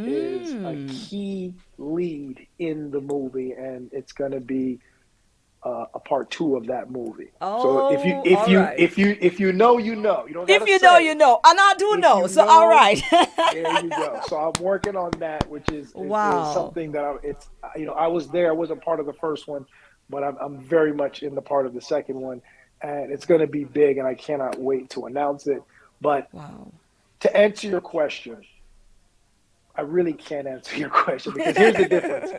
is a Mm. key lead in the movie, and it's going to be a part two of that movie. So if you Oh, if all you right. if you if you know, you know. You don't got If to you know, say. you know. And I do If know. you So, all know, right. there you go. So I'm working on that, which is Wow. something that I was there. I wasn't part of the first one, but I'm very much in the part of the second one, and it's going to be big, and I cannot wait to announce it. But Wow. to answer your question, I really can't answer your question because here's the difference.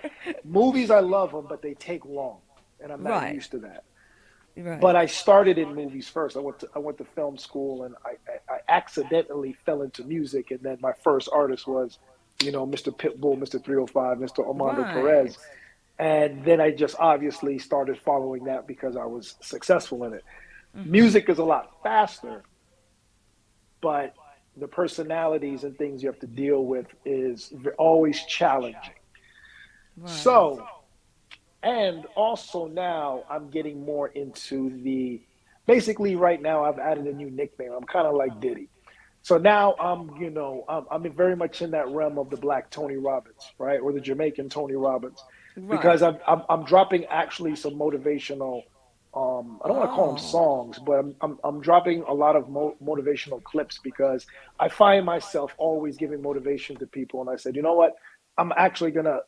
Movies, I love them, but they take long, and I'm not Right. used to that. Right. But I started in movies first. I went to film school, and I accidentally fell into music, and then my first artist was, Mr. Pitbull, Mr. 305, Mr. Armando Right. Perez, and then I just obviously started following that because I was successful in it. Music is a lot faster, but the personalities and things you have to deal with is always challenging. Right. So, and also now I'm getting more into basically right now I've added a new nickname. I'm kind of like Diddy. So now I'm very much in that realm of the Black Tony Robbins, right, or the Jamaican Tony Robbins, Right. because I'm dropping actually some motivational. I don't want to call them Oh. songs, but I'm dropping a lot of motivational clips because I find myself always giving motivation to people, and I said, you know what, I'm actually gonna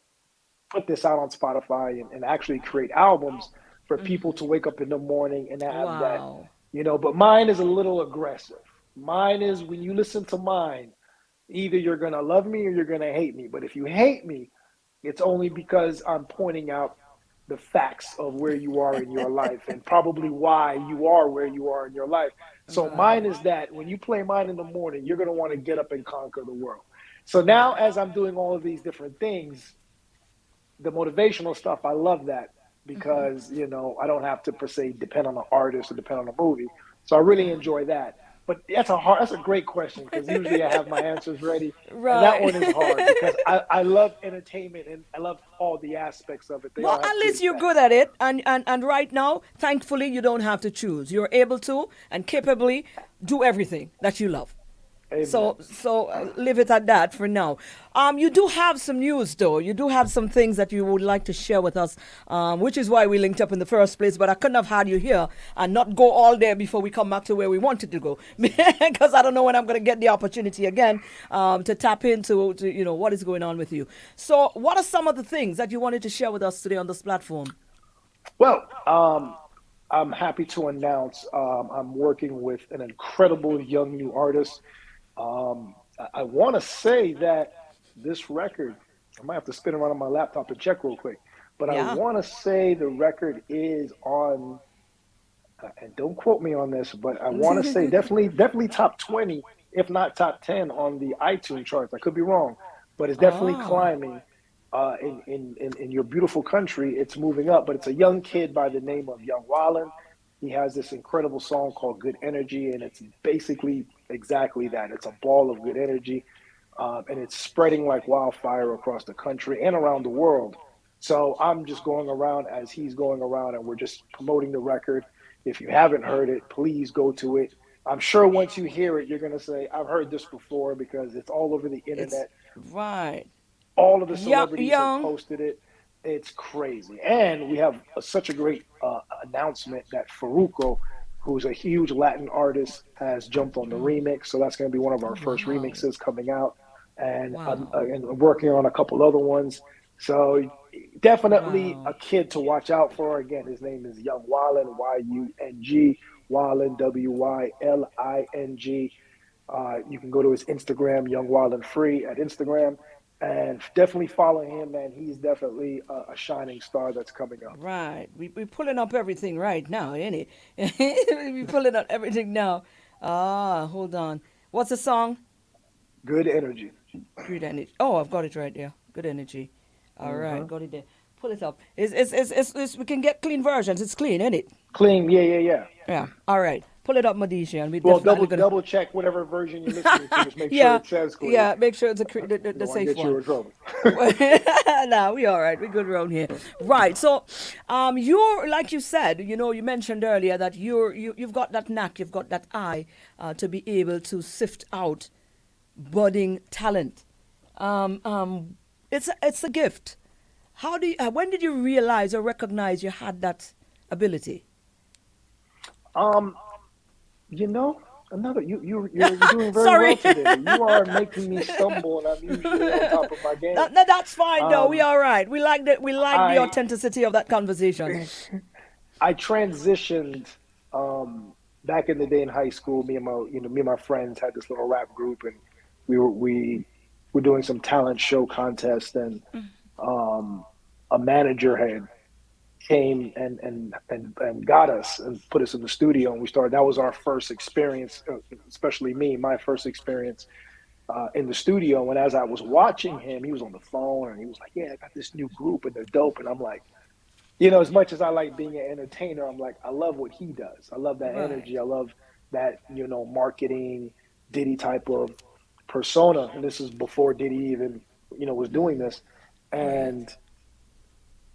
put this out on Spotify and actually create albums for people to wake up in the morning and have that, Wow. but mine is a little aggressive. Mine is when you listen to mine, either you're going to love me or you're going to hate me. But if you hate me, it's only because I'm pointing out the facts of where you are in your life and probably why you are where you are in your life. So mine Right. is that when you play mine in the morning, you're going to want to get up and conquer the world. So now, Right. as I'm doing all of these different things, the motivational stuff, I love that because I don't have to per se depend on an artist or depend on a movie. So I really Right. enjoy that. But that's a great question because usually I have my answers ready, and that Right. one is hard because I love entertainment and I love all the aspects of it. They Well, all at have good least and you're bad. good at it, and right now, thankfully, you don't have to choose. You're able to and capably do everything that you love. Amen. So leave it at that for now. You do have some news, though. You do have some things that you would like to share with us, which is why we linked up in the first place. But I couldn't have had you here and not go all there before we come back to where we wanted to go, because I don't know when I'm going to get the opportunity again to tap into what is going on with you. So, what are some of the things that you wanted to share with us today on this platform? Well, I'm happy to announce I'm working with an incredible young new artist. I want to say that this record, I might have to spin around on my laptop and check real quick, but I Yeah. want to say the record is on, and don't quote me on this, but I want to say definitely top 20, if not top 10 on the iTunes charts. I could be wrong, but it's definitely Oh. climbing. In your beautiful country, it's moving up, but it's a young kid by the name of Young Wallen. He has this incredible song called Good Energy, and it's basically exactly that. It's a ball of good energy, and it's spreading like wildfire across the country and around the world. So I'm just going around as he's going around, and we're just promoting the record. If you haven't heard it, please go to it. I'm sure once you hear it, you're going to say, I've heard this before because it's all over the It's internet. right. All of the Young, celebrities have young. posted it. It's crazy. And we have such a great announcement that Faruco, who's a huge Latin artist, has jumped on the remix. So that's going to be one of our first Wow. remixes coming out. Wow. And working on a couple other ones. So definitely Wow. a kid to watch out for. Again, his name is Young Wallen, Yung, Wallen, Wyling. You can go to his Instagram, Young Wallen Free at Instagram, and definitely follow him, man. He's definitely a shining star that's coming up. Right. We pulling up everything right now, ain't it? We pulling up everything now. Ah, hold on. What's the song? Good energy. Good energy. Oh, I've got it right there. Good energy. All right, Hmm. got it there. Pull it up. We can get clean versions. It's clean, ain't it? Clean, yeah, yeah, yeah. Yeah. All right. Pull it up, Madisha, and we Well, definitely gonna. double check whatever version you're listening to. Just make sure Yeah, it says clean. yeah. Make sure it's the Don't want to safe get you one. in trouble. Nah, we all right. We good around here, right? So, you're like you said. You mentioned earlier that you've got that knack, you've got that eye to be able to sift out budding talent. Um, um, it's a gift. How do you, when did you realize or recognize you had that ability? Um, you know, another you're doing very Sorry. well today. You are making me stumble, and I'm usually on top of my game. That's fine though. We Um, all right. We like that. We like the I authenticity of that conversation. I transitioned back in the day in high school. Me and my friends had this little rap group, and we were doing some talent show contest, and um, a manager had came and got us and put us in the studio, and we started. That was our first experience, especially me, my first experience in the studio. And as I was watching him, he was on the phone, and he was like, "Yeah, I got this new group, and they're dope." And I'm like, as much as I like being an entertainer, I'm like, I love what he does. I love that Right. energy. I love that, marketing Diddy type of persona. And this is before Diddy even, was doing this. Right. And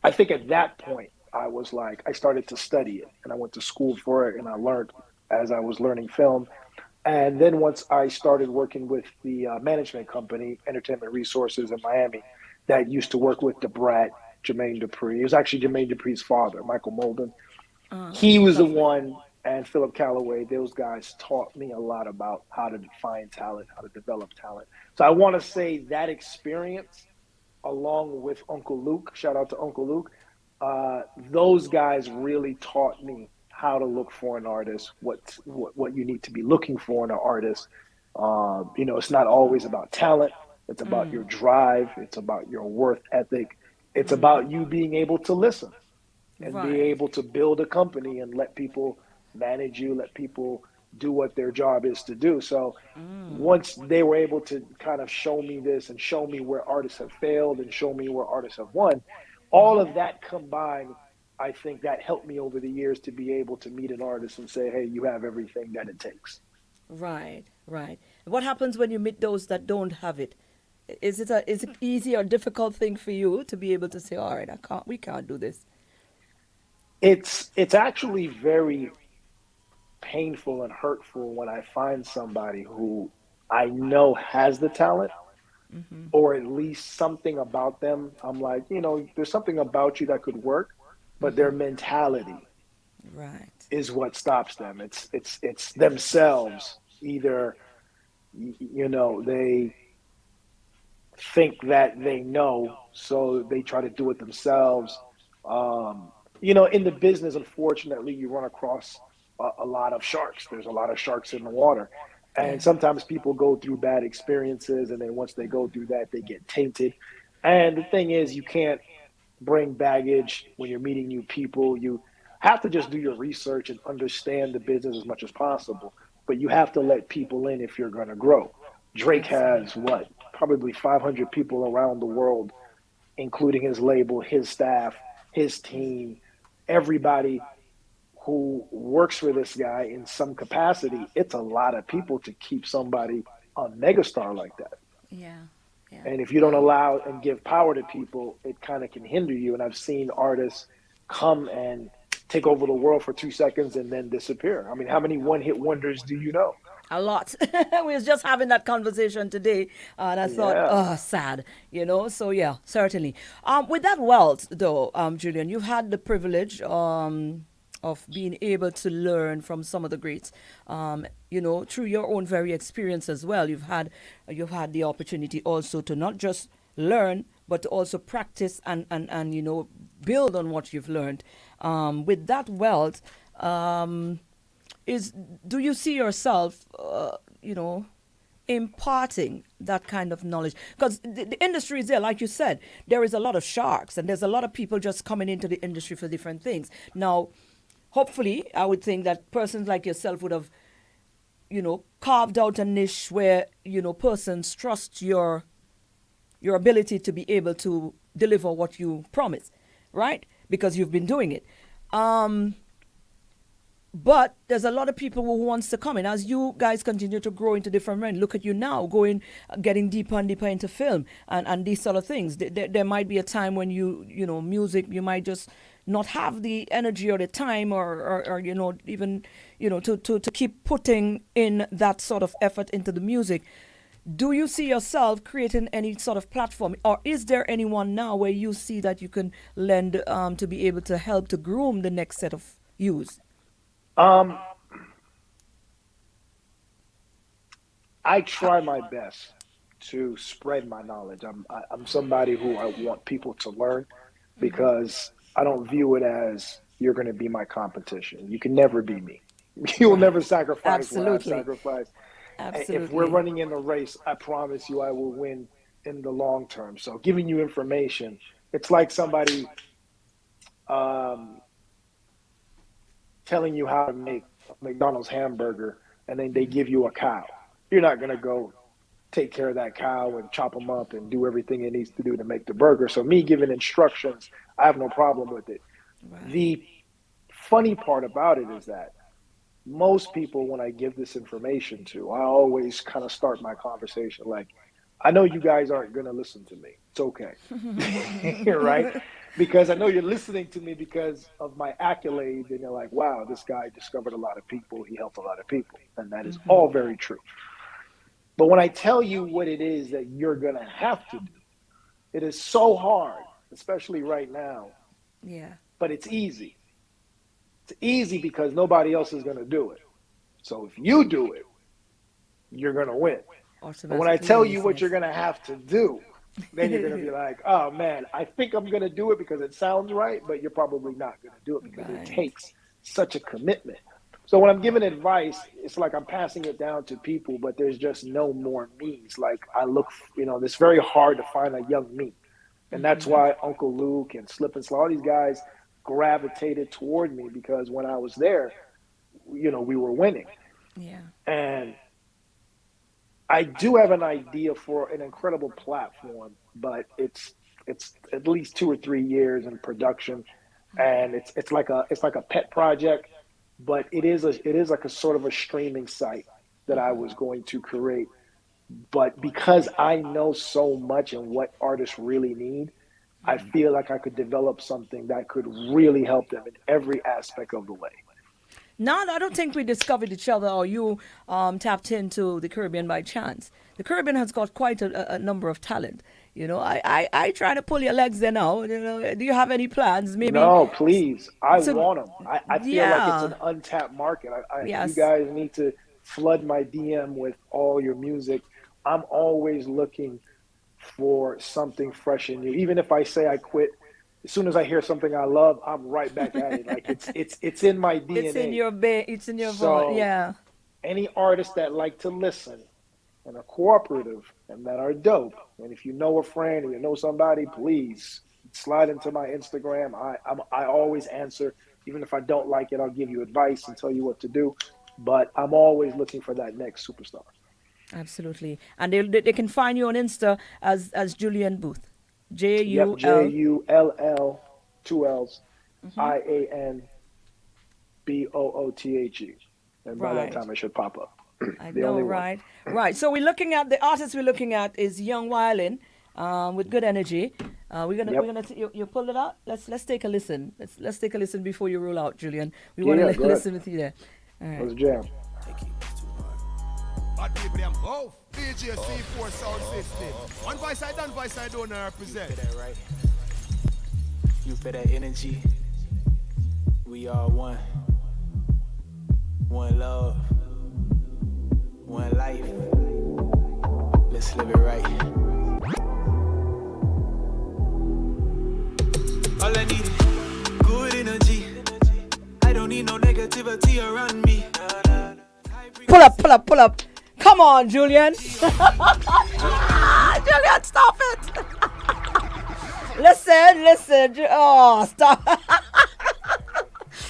I think at that point, I was like, I started to study it, and I went to school for it, and I learned as I was learning film. And then once I started working with the management company, Entertainment Resources in Miami, that used to work with DeBrat, Jermaine Dupri. It was actually Jermaine Dupri's father, Michael Molden. He was the Lovely. one, and Philip Calloway. Those guys taught me a lot about how to define talent, how to develop talent. So I want to say that experience, along with Uncle Luke, shout out to Uncle Luke, those guys really taught me how to look for an artist, what you need to be looking for in an artist. It's not always about talent. It's about your drive. It's about your worth ethic. It's about you being able to listen and be Right. able to build a company and let people manage you, let people do what their job is to do. So once they were able to kind of show me this and show me where artists have failed and show me where artists have won, all of that combined, I think that helped me over the years to be able to meet an artist and say, hey, you have everything that it takes. Right. Right. What happens when you meet those that don't have it? Is it easy or difficult thing for you to be able to say, all right, I can't we can't do this? It's actually very painful and hurtful when I find somebody who I know has the talent, or at least something about them. I'm like, there's something about you that could work, but their mentality Right. is what stops them. It's themselves. Either they think that they know, so they try to do it themselves. In the business, unfortunately, you run across a lot of sharks. There's a lot of sharks in the water. And Yeah. sometimes people go through bad experiences, and then once they go through that, they get tainted. And the thing is, you can't bring baggage when you're meeting new people. You have to just do your research and understand the business as much as possible. But you have to let people in if you're going to grow. Drake has Absolutely. what? Probably 500 people around the world, including his label, his staff, his team, everybody who works for this guy in some capacity. It's a lot of people to keep somebody a megastar like that. Yeah. Yeah. And if you don't allow and give power to people, it kind of can hinder you. And I've seen artists come and take over the world for 2 seconds and then disappear. I mean, how many one hit wonders do you know? A lot. We was just having that conversation today, and I thought, Yeah. oh, sad, you know. So yeah, certainly. With that wealth, though, Julian, you've had the privilege of being able to learn from some of the greats, through your own very experience as well. You've had the opportunity also to not just learn, but to also practice and build on what you've learned. With that wealth. Is Do you see yourself imparting that kind of knowledge, because the industry is there, like you said, there is a lot of sharks and there's a lot of people just coming into the industry for different things. Now, hopefully, I would think that persons like yourself would have carved out a niche where persons trust your ability to be able to deliver what you promise, right? Because you've been doing it. um but there's a lot of people who wants to come in as you guys continue to grow into different realms. Look at you now, going, getting deeper and deeper into film and these sort of things. There might be a time when music, you might just not have the energy or the time or even to keep putting in that sort of effort into the music. Do you see yourself creating any sort of platform, or is there anyone now where you see that you can lend to be able to help to groom the next set of youth? Um, I try my best to spread my knowledge. I'm somebody who I want people to learn because I don't view it as you're going to be my competition. You can never be me. You will Right. never sacrifice what I've Absolutely. sacrificed. If we're Absolutely. running in a race, I promise you I will win in the long term. So giving you information, it's like somebody um, telling you how to make a McDonald's hamburger and then they give you a cow. You're not going to go take care of that cow and chop them up and do everything it needs to do to make the burger. So me giving instructions, I have no problem with it. Right. The funny part about it is that most people, when I give this information to, I always kind of start my conversation like, I know you guys aren't going to listen to me. It's okay. Right? Because I know you're listening to me because of my accolades. And you're like, wow, this guy discovered a lot of people. He helped a lot of people. And that is all very true. But when I tell you what it is that you're going to have to do, it is so hard, especially right now, Yeah. but it's easy. It's easy because nobody else is going to do it. So if you do it, you're going to win. But when I Automatically tell you wins, what you're yes. going to have to do, then you're going to be like, oh man, I think I'm going to do it because it sounds right, but you're probably not going to do it because it Right. takes such a commitment. So when I'm giving advice, it's like I'm passing it down to people, but there's just no more me's. Like I look, it's very hard to find a young me. And that's why Uncle Luke and Slip and Slide, all these guys gravitated toward me because when I was there, we were winning. Yeah. And I do have an idea for an incredible platform, but it's at least 2 or 3 years in production, and it's like a pet project, but it is like a sort of a streaming site that I was going to create. But because I know so much and what artists really need, I feel like I could develop something that could really help them in every aspect of the way. No, I don't think we discovered each other or you tapped into the Caribbean by chance. The Caribbean has got quite a number of talent. I try to pull your legs there now. Do you have any plans? Maybe. No, please. I So, want them. I feel like it's yeah. an untapped market. You Yes. guys need to flood my DM with all your music. I'm always looking for something fresh and new. Even if I say I quit, as soon as I hear something I love, I'm right back at it. Like it's in my It's in DNA. your it's in your bone. So Yeah. any artists that like to listen and are cooperative and that are dope, and if you know a friend or you know somebody, please slide into my Instagram. I always answer, even if I don't like it. I'll give you advice and tell you what to do. But I'm always looking for that next superstar. Absolutely. And they can find you on Insta as Julian Booth. J Yep, U L. JULL, two L's, IANBOOTHE. And by that Right. time, it should pop up. I The know, only one. right? Right. So we're looking at the artist we're looking at is Young Wildin, with good energy. We're Yep. gonna you pulled it out. Let's take a listen. Let's take a listen before you roll out, Julian. We Yeah, want to yeah, go ahead. listen with you there. All right. Let's jam. They keep this too hard. Bad people, them both. DJ C4 sound system. One voice I done, voice I don't represent. You feel that, right? You feel that energy? We are one. One love. One life. Let's live it right. All I need is good energy. I don't need no negativity around me. Pull up, pull up, pull up. Come on, Julian. Julian, stop it. Listen. Oh, stop.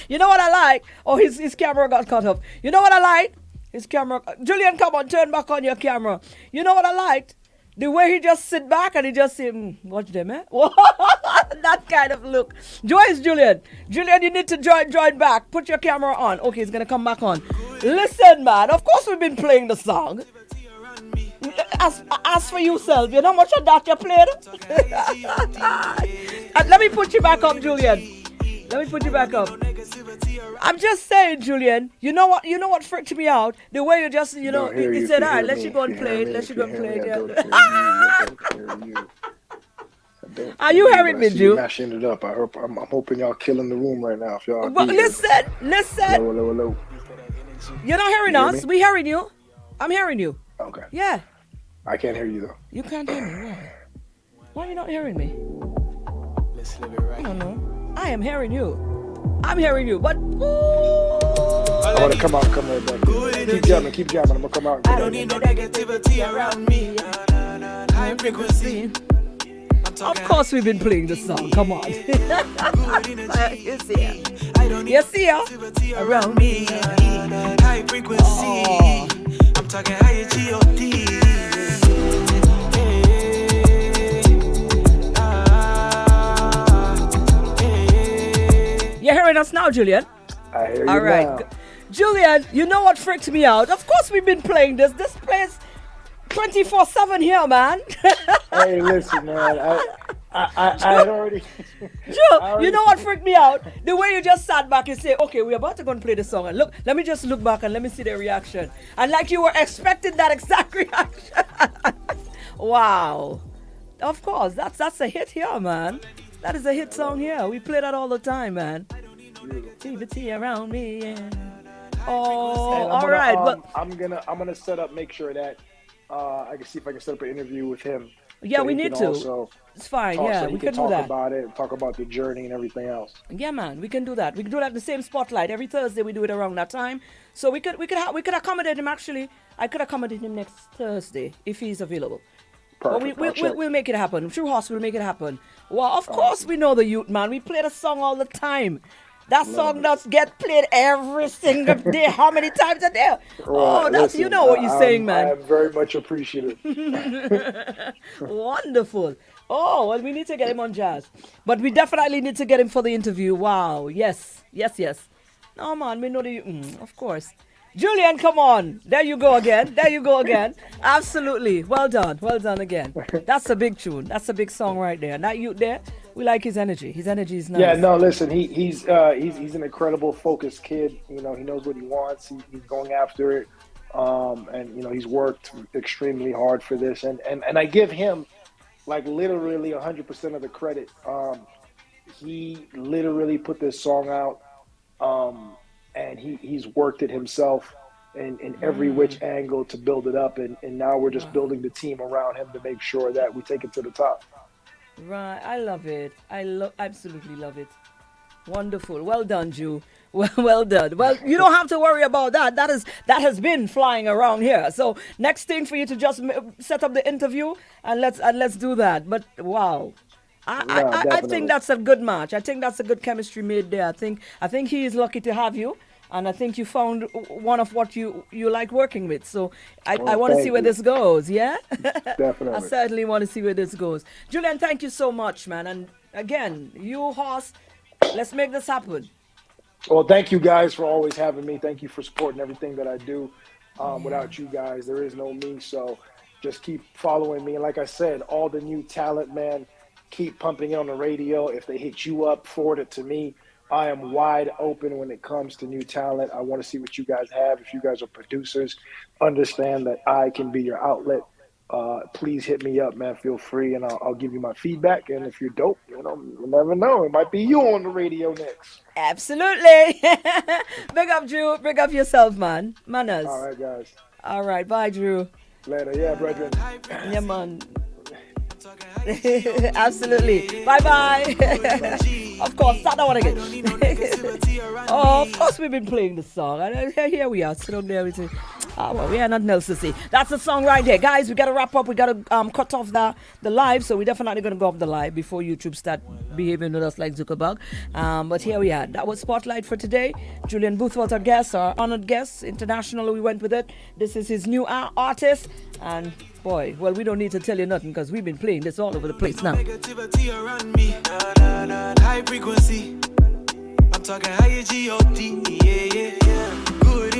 You know what I like? Oh, his camera got cut off. You know what I like? His camera. Julian, come on, turn back on your camera. You know what I liked? The way he just sit back and he just say, watch them, eh? That kind of look. Joyce, Julian. Julian, you need to join back. Put your camera on. Okay, he's going to come back on. Listen, man. Of course we've been playing the song. Ask for yourself. You know how much of that you played? And let me put you back up, Julian. Let me put you back up. I'm just saying, Julian. You know what? You know what freaked me out? The way you just, you know, Don't hear he you, said, if "All right, hear let me, you go if and hear play it. me, Let if you go and hear play me, it." I Yeah. don't hear you. I don't hear you. I don't Are you hear hearing but me, I see Ju? you mashing it up. I'm hoping y'all killing the room right now. If y'all But do, listen, hello, hello, hello. you're not hearing You hear us. me? We hearing you. I'm hearing you. Okay, Yeah, I can't hear you though. you can't hear me. Why? Why are you not hearing me? Let's live it right. I don't know. I am hearing you. I'm hearing you, but I want to come out and come right back. Keep jamming, keep jamming. I'm gonna come out. And I come don't back need in. no negativity around me. High frequency. I'm of talking course we've been playing the song. Come on. good energy. You see her. I don't need You see her. negativity around me. High frequency. Oh. I'm talking higher G-O-D. You're hearing us now, Julian? I hear you All right. now. Julian, you know what freaked me out? Of course we've been playing this. This plays 24/7 here, man. Hey, listen, man. I had already. You know what freaked me out? The way you just sat back and say, "Okay, we're about to go and play the song." And look, let me just look back and let me see their reaction. And like you were expecting that exact reaction. Wow. Of course, that's a hit here, man. That is a hit song here. We play that all the time, man. Activity around me. Yeah. Oh, And all right. Well, I'm gonna set up, make sure that I can see if I can set up an interview with him. yeah, so we he need can to. Also It's fine. talk, Yeah, so he we can can do talk that. about it, talk about the journey and everything else. Yeah, man, we can do that. We can do that at the same spotlight every Thursday. We do it around that time, so we could accommodate him. Actually, I could accommodate him next Thursday if he's available. But Perfect. we'll make it happen. True Horse will make it happen. Well, of course we know the youth, man. We play the song all the time. That song does get played every single day. How many times a day? Oh, that's, you know what you're saying, man. I am very much appreciative. Wonderful. Oh, well, we need to get him on Jazz. But we definitely need to get him for the interview. Wow. Yes. Yes, yes. No, man, we know the... of course. Julian, come on. There you go again. There you go again. Absolutely. Well done. Well done again. That's a big tune. That's a big song right there. And that youth there, we like his energy. His energy is nice. Yeah, no, listen, he's an incredible, focused kid. You know, he knows what he wants. He's going after it, and you know, he's worked extremely hard for this. And I give him like literally 100% of the credit. He literally put this song out, and he's worked it himself in every which angle to build it up. And now we're just building the team around him to make sure that we take it to the top. Right, I love it. Absolutely love it. Wonderful. Well done, Ju. Well done. Well, you don't have to worry about that. That has been flying around here. So next thing for you to just set up the interview and let's do that. But wow, I definitely. think that's a good match. I think that's a good chemistry made there. I think he is lucky to have you. And I think you found one of what you like working with. So I want to thank see where you. this goes, yeah? Definitely. I certainly want to see where this goes. Julian, thank you so much, man. And again, you, Horse, let's make this happen. Well, thank you guys for always having me. Thank you for supporting everything that I do. Without you guys, there is no me. So just keep following me. And like I said, all the new talent, man, keep pumping it on the radio. If they hit you up, forward it to me. I am wide open when it comes to new talent. I want to see what you guys have. If you guys are producers, understand that I can be your outlet. Please hit me up, man. Feel free, and I'll give you my feedback. And if you're dope, you know, you never know. It might be you on the radio next. Absolutely. Big up, Drew. Big up yourself, man. Manners. All right, guys. All right. Bye, Drew. Later. Yeah, brethren. Yeah, man. Absolutely. Bye-bye. Of course, start that one again. Oh, of course we've been playing the song. And here we are. Sit on there. Well, we have nothing else to say. That's the song right there. Guys, we got to wrap up. We got to cut off the live. So we're definitely going to go off the live before YouTube start behaving with us like Zuckerberg. But here we are. That was Spotlight for today. Julian Boothwell, our guest, our honored guest. International, we went with it. This is his new artist. And boy, well, we don't need to tell you nothing because we've been playing this all over the place now. Negativity around me. High frequency. I'm talking higher G-O-D. Yeah, yeah, yeah. Good